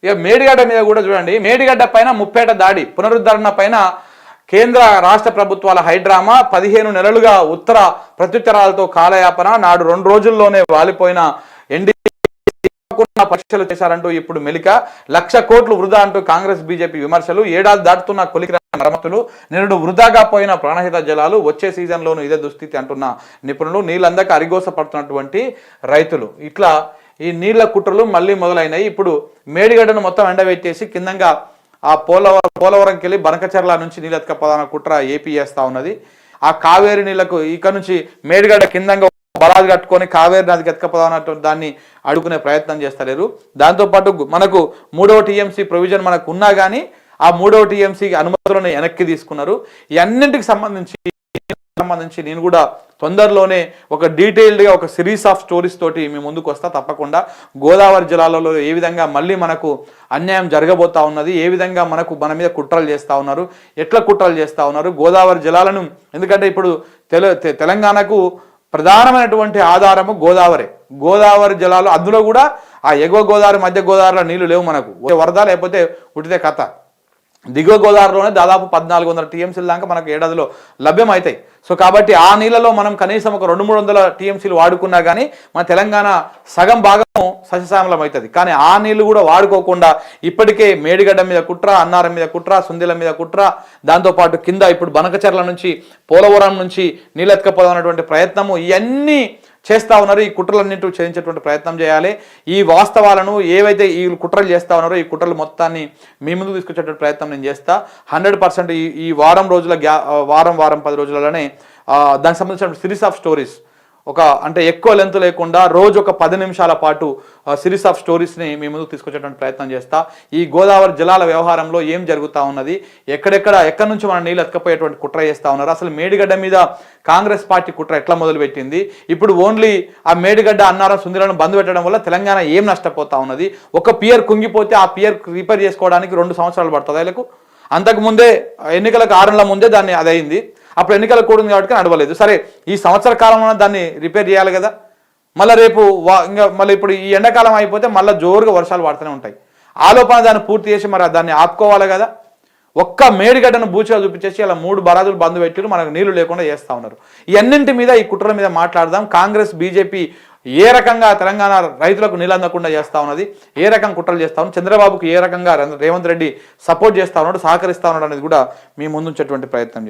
ఇక మేడిగడ్డ మీద కూడా చూడండి, మేడిగడ్డ పైన ముప్పేట దాడి పునరుద్ధరణ పైన కేంద్ర రాష్ట్ర ప్రభుత్వాల హైడ్రామా, 15 నెలలుగా ఉత్తర ప్రత్యుత్తరాలతో కాలయాపన, నాడు 2 రోజుల్లోనే వాలిపోయిన ఎన్డీ పరీక్షలు చేశారంటూ ఇప్పుడు మెలిక, 1,00,000 కోట్లు వృధా అంటూ కాంగ్రెస్ బీజేపీ విమర్శలు, ఏడాది దాటుతున్న కొలికి మరమ్మతులు, నిరుడు వృధాగా పోయిన ప్రాణహిత జలాలు, వచ్చే సీజన్లోనూ ఇదే దుస్థితి అంటున్న నిపుణులు, నీళ్ళందక అరిగోస పడుతున్నటువంటి రైతులు. ఇట్లా ఈ నీళ్ల కుట్రలు మళ్ళీ మొదలైనాయి. ఇప్పుడు మేడిగడ్డను మొత్తం ఎండబెట్టేసి కిందంగా ఆ పోలవరంకి వెళ్ళి బనకచర్ల నుంచి నీళ్ళు ఎత్తుకపోదాన కుట్ర ఏపీ చేస్తా ఉన్నది. ఆ కావేరి నీళ్లకు ఇక్కడ నుంచి మేడిగడ్డ కిందంగా బలాలు కట్టుకొని కావేరి నదికి ఎత్తుకపోదానట్టు దాన్ని అడుగునే ప్రయత్నం చేస్తలేరు. దాంతోపాటు మనకు 3వ టీఎంసీ ప్రొవిజన్ మనకు ఉన్నా కానీ ఆ 3వ టీఎంసీ అనుమతులను వెనక్కి తీసుకున్నారు. ఈ అన్నింటికి సంబంధించి నేను కూడా తొందరలోనే ఒక డీటెయిల్డ్గా ఒక సిరీస్ ఆఫ్ స్టోరీస్ తోటి మీ ముందుకు వస్తా. తప్పకుండా గోదావరి జలాలలో ఏ విధంగా మళ్ళీ మనకు అన్యాయం జరగబోతా ఉన్నది, ఏ విధంగా మన మీద కుట్రలు చేస్తూ ఉన్నారు, ఎట్లా కుట్రలు చేస్తూ ఉన్నారు గోదావరి జలాలను. ఎందుకంటే ఇప్పుడు తెలంగాణకు ప్రధానమైనటువంటి ఆధారము గోదావరి జలాలు. అందులో కూడా ఆ ఎగువ గోదావరి మధ్య గోదావరిలో నీళ్లు లేవు మనకు, వరద లేకపోతే ఉడితే కథ. దిగువ గోదావరిలోనే దాదాపు 1400 టీఎంసీల దాకా మనకు ఏడాదిలో లభ్యం అవుతాయి. సో కాబట్టి ఆ నీళ్ళలో మనం కనీసం ఒక 200-300 టీఎంసీలు వాడుకున్నా కానీ మన తెలంగాణ సగం భాగం సస్యశ్యామలం అవుతుంది. కానీ ఆ నీళ్లు కూడా వాడుకోకుండా ఇప్పటికే మేడిగడ్డ మీద కుట్ర, అన్నారం మీద కుట్ర, సుందిల మీద కుట్ర, దాంతోపాటు కింద ఇప్పుడు బనకచర్ల నుంచి పోలవరం నుంచి నీళ్ళు ఎత్తుకపోదామన్నటువంటి ప్రయత్నము, ఇవన్నీ చేస్తూ ఉన్నారు. ఈ కుట్రలన్నింటి చేయించేటువంటి ప్రయత్నం చేయాలి. ఈ వాస్తవాలను ఏవైతే ఈ కుట్రలు చేస్తూ ఉన్నారో ఈ కుట్రలు మొత్తాన్ని మీ ముందుకు తీసుకొచ్చేటువంటి ప్రయత్నం నేను చేస్తా. 100% ఈ వారం రోజుల వారం 10 రోజులలోనే దానికి సంబంధించిన సిరీస్ ఆఫ్ స్టోరీస్, అంటే ఎక్కువ లెంత్ లేకుండా రోజు ఒక 10 నిమిషాల పాటు సిరీస్ ఆఫ్ స్టోరీస్ని మీ ముందుకు తీసుకొచ్చేటువంటి ప్రయత్నం చేస్తా. ఈ గోదావరి జలాల వ్యవహారంలో ఏం జరుగుతూ ఉన్నది, ఎక్కడి నుంచి మన నీళ్ళు ఎత్తుకపోయేటువంటి కుట్ర చేస్తూ ఉన్నారు, అసలు మేడిగడ్డ మీద కాంగ్రెస్ పార్టీ కుట్ర ఎట్లా మొదలుపెట్టింది, ఇప్పుడు ఓన్లీ ఆ మేడిగడ్డ, అన్నారం, సుందిలను బంద్ పెట్టడం వల్ల తెలంగాణ ఏం నష్టపోతా ఉన్నది, ఒక పియర్ కుంగిపోతే ఆ పియర్ రిపేర్ చేసుకోవడానికి 2 సంవత్సరాలు పడుతుంది వీళ్ళకు. అంతకుముందే ఎన్నికలకు 6 నెలల ముందే దాన్ని అదైంది, అప్పుడు ఎన్నికల కోడ్ ఉంది కాబట్టి నడవలేదు. సరే ఈ సంవత్సర కాలంలో దాన్ని రిపేర్ చేయాలి కదా. మళ్ళీ రేపు ఇంకా మళ్ళీ ఇప్పుడు ఈ ఎండాకాలం అయిపోతే మళ్ళీ జోరుగా వర్షాలు పడుతూనే ఉంటాయి. ఆలోపన దాన్ని పూర్తి చేసి మరి దాన్ని ఆపుకోవాలి కదా. ఒక్క మేడిగడ్డను బూచిగా చూపించేసి ఇలా 3 బరాజులు బంద్ పెట్టి మనకు నీళ్లు లేకుండా చేస్తూ ఉన్నారు. ఈ అన్నింటి మీద, ఈ కుట్రల మీద మాట్లాడదాం. కాంగ్రెస్ బీజేపీ ఏ రకంగా తెలంగాణ రైతులకు నీళ్ళు అందకుండా చేస్తూ ఉన్నది, ఏ రకంగా కుట్రలు చేస్తా ఉన్నాడు, చంద్రబాబుకు ఏ రకంగా రేవంత్ రెడ్డి సపోర్ట్ చేస్తూ ఉన్నాడు, సహకరిస్తూ ఉన్నాడు అనేది కూడా మీ ముందుంచేటువంటి ప్రయత్నం చేస్తాం.